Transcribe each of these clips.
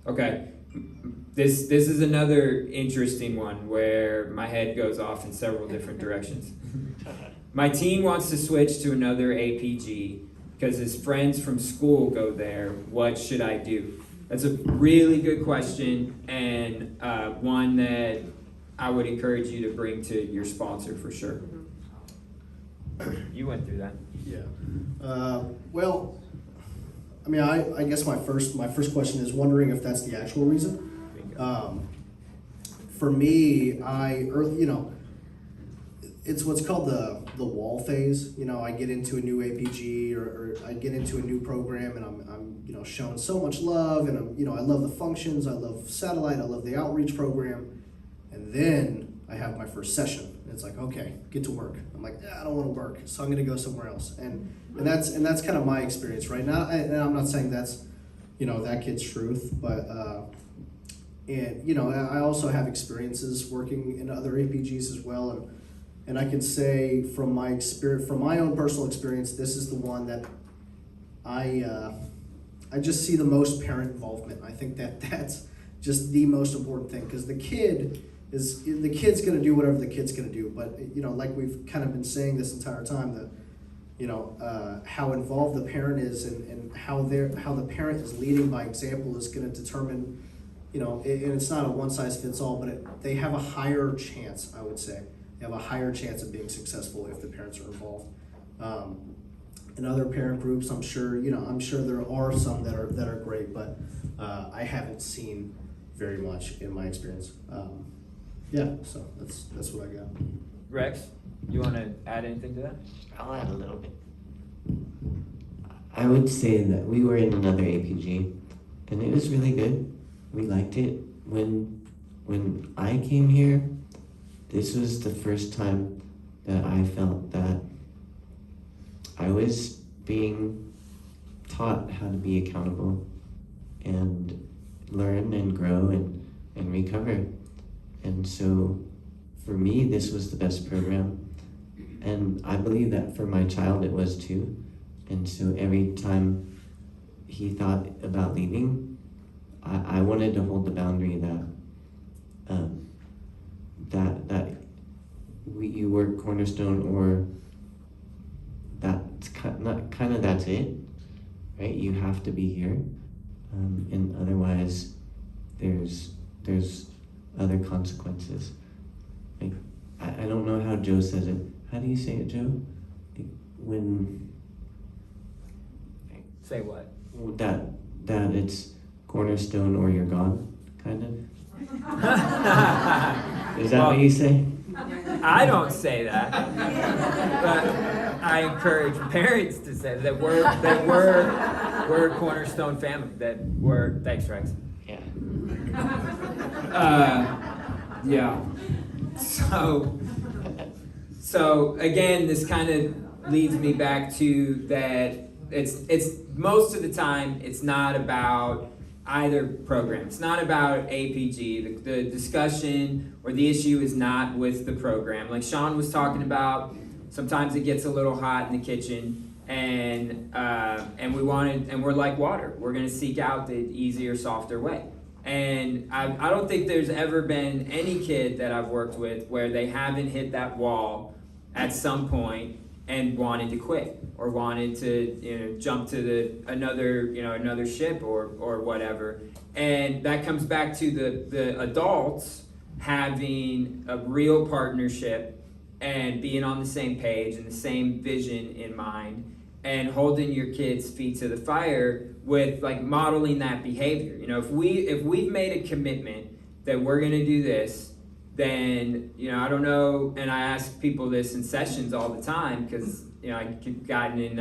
Okay. This is another interesting one where my head goes off in several different directions. My teen wants to switch to another APG because his friends from school go there. What should I do? That's a really good question, and one that I would encourage you to bring to your sponsor for sure. You went through that. Yeah. Well, I mean, I guess my first question is wondering if that's the actual reason. For me, it's what's called the wall phase. I get into a new APG or I get into a new program, and I'm shown so much love, and I love the functions, I love satellite, I love the outreach program, and then I have my first session. And it's like, okay, get to work. I'm like, I don't want to work, so I'm going to go somewhere else. And that's kind of my experience right now. And I'm not saying that's that kid's truth, but I also have experiences working in other APGs as well, and I can say from my experience, from my own personal experience, this is the one that I just see the most parent involvement. I think that's just the most important thing, because the kid's going to do whatever the kid's going to do. But like we've kind of been saying this entire time, that how involved the parent is and how the parent is leading by example is going to determine, and it's not a one size fits all, but they have a higher chance. I would say they have a higher chance of being successful if the parents are involved. In other parent groups, I'm sure there are some that are great, but I haven't seen very much in my experience. So that's what I got. Rex, you want to add anything to that? I'll add a little bit. I would say that we were in another APG, and it was really good. We liked it. When I came here, this was the first time that I felt that I was being taught how to be accountable and learn and grow and recover. And so for me, this was the best program. And I believe that for my child, it was too. And so every time he thought about leaving, I wanted to hold the boundary that you work Cornerstone, or that's that's it, right? You have to be here, and otherwise, there's other consequences. Like I don't know how Joe says it. How do you say it, Joe? When Say what? that it's Cornerstone or you're gone, kind of. Is that what you say? I don't say that, but I encourage parents to say that we're a Cornerstone family. Thanks, Rex. Yeah. Yeah. So again, this kind of leads me back to that. It's most of the time it's not about either program. It's not about APG. The discussion or the issue is not with the program. Like Sean was talking about, sometimes it gets a little hot in the kitchen, and we're like water. We're going to seek out the easier, softer way. And I don't think there's ever been any kid that I've worked with where they haven't hit that wall at some point and wanted to quit or wanted to jump to another ship or whatever. And that comes back to the adults having a real partnership and being on the same page and the same vision in mind, and holding your kids' feet to the fire with like modeling that behavior. If we've made a commitment that we're gonna do this, then I don't know, and I ask people this in sessions all the time, because I've gotten in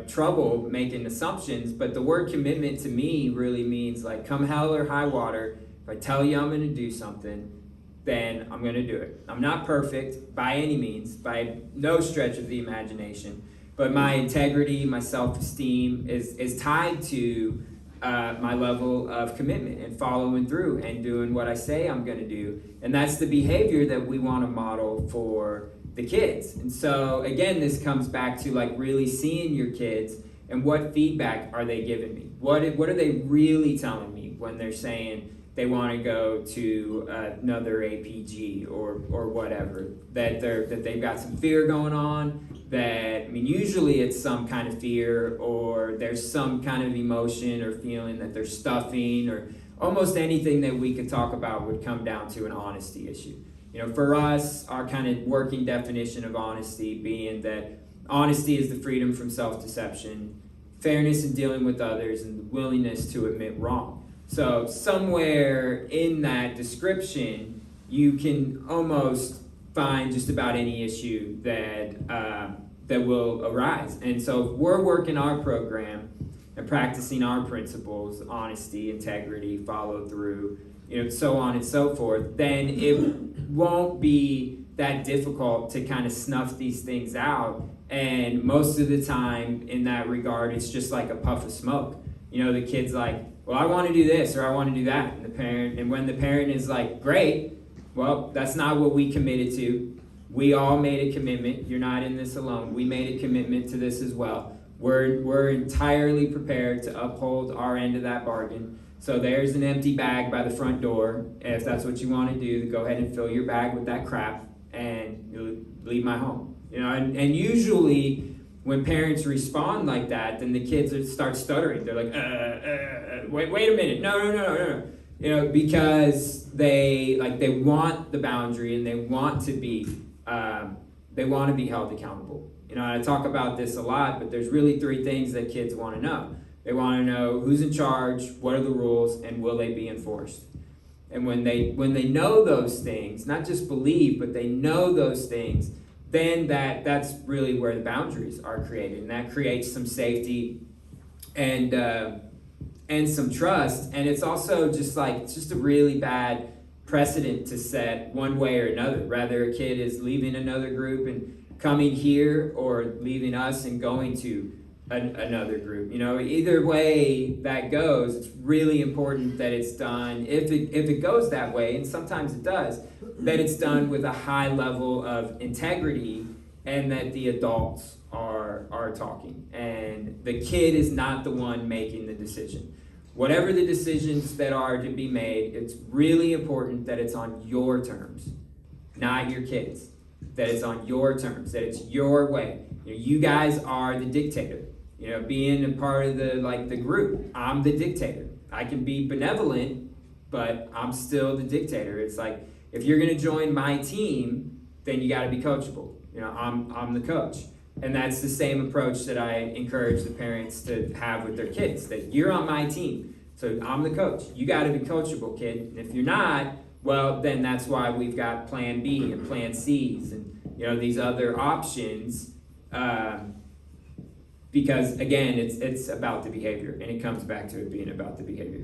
trouble making assumptions, but the word commitment to me really means like, come hell or high water, if I tell you I'm gonna do something, then I'm gonna do it. I'm not perfect by any means, by no stretch of the imagination, but my integrity, my self-esteem is tied to my level of commitment and following through and doing what I say I'm going to do. And that's the behavior that we want to model for the kids. And so again, this comes back to like really seeing your kids and what feedback are they giving me? What are they really telling me? when they're saying they want to go to another APG or whatever, that they've got some fear going on. That, I mean, usually it's some kind of fear, or there's some kind of emotion or feeling that they're stuffing, or almost anything that we could talk about would come down to an honesty issue. You know, for us, our kind of working definition of honesty being that honesty is the freedom from self-deception, fairness in dealing with others, and the willingness to admit wrong. So somewhere in that description, you can almost find just about any issue that will arise. And so if we're working our program and practicing our principles, honesty, integrity, follow through, you know, so on and so forth, then it won't be that difficult to kind of snuff these things out. And most of the time in that regard, it's just like a puff of smoke. You know, the kid's like, well, I want to do this or I want to do that. And when the parent is like, great, well, that's not what we committed to. We all made a commitment. You're not in this alone. We made a commitment to this as well. We're entirely prepared to uphold our end of that bargain. So there's an empty bag by the front door. If that's what you want to do, go ahead and fill your bag with that crap and you'll leave my home. You know, and usually when parents respond like that, then the kids start stuttering. They're like, wait a minute, no. You know, because they want the boundary and they want to be held accountable. You know, I talk about this a lot, but there's really three things that kids want to know. They want to know who's in charge, what are the rules, and will they be enforced. And when they know those things, not just believe, but they know those things, then that's really where the boundaries are created, and that creates some safety and some trust. And it's also just a really bad precedent to set one way or another. Rather a kid is leaving another group and coming here, or leaving us and going to another group. You know, either way that goes, it's really important that it's done, if it goes that way, and sometimes it does, that it's done with a high level of integrity, and that the adults are talking, and the kid is not the one making the decision. Whatever the decisions that are to be made, it's really important that it's on your terms, not your kids. That it's on your terms, that it's your way. You know, you guys are the dictator. You know, being a part of the group, I'm the dictator. I can be benevolent, but I'm still the dictator. It's like, if you're gonna join my team, then you gotta be coachable. You know, I'm the coach. And that's the same approach that I encourage the parents to have with their kids, that you're on my team. So I'm the coach. You gotta be coachable, kid. And if you're not, well, then that's why we've got plan B and plan C's and, you know, these other options, because again, it's about the behavior, and it comes back to it being about the behavior.